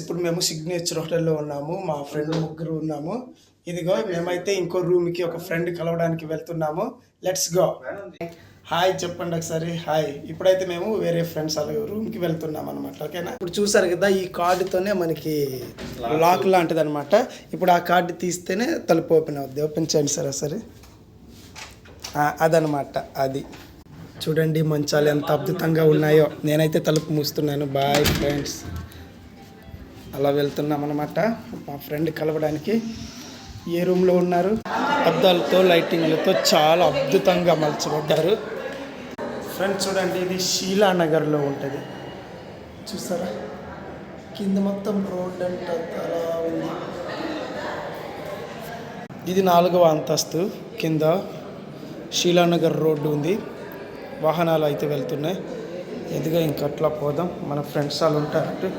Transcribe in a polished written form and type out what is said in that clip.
ఇప్పుడు మేము సిగ్నేచర్ హోటల్లో ఉన్నాము. మా ఫ్రెండ్ ముగ్గురు ఉన్నాము. ఇదిగో మేమైతే ఇంకో రూమ్కి ఒక ఫ్రెండ్ కలవడానికి వెళ్తున్నాము. Let's go. హాయ్ చెప్పండి ఒకసారి. హాయ్. ఇప్పుడైతే మేము వేరే ఫ్రెండ్స్ వాళ్ళ రూమ్కి వెళ్తున్నాం అనమాట. ఓకేనా. ఇప్పుడు చూసారు కదా, ఈ కార్డుతోనే మనకి లాక్ లాంటిది అనమాట. ఇప్పుడు ఆ కార్డు తీస్తేనే తలుపు ఓపెన్ అవుద్ది. ఓపెన్ చేయండి సార్ ఒకసారి. అదనమాట. అది చూడండి, మంచాలు ఎంత అద్భుతంగా ఉన్నాయో. నేనైతే తలుపు మూస్తున్నాను. Bye friends. అలా వెళ్తున్నాం అనమాట మా ఫ్రెండ్ కలవడానికి. ఏ రూమ్లో ఉన్నారు? అద్దాలతో లైటింగ్లతో చాలా అద్భుతంగా మలచబడ్డారు. ఫ్రెండ్స్ చూడండి, ఇది శీలానగర్లో ఉంటుంది. చూసారా, కింద మొత్తం రోడ్ అంటే అలా ఉంది. ఇది 4వ అంతస్తు. కింద శీలానగర్ రోడ్డు ఉంది. వాహనాలు అయితే వెళ్తున్నాయి. ఎదుగా ఇంకట్లా పోదాం. మన ఫ్రెండ్స్ వాళ్ళు ఉంటారంటే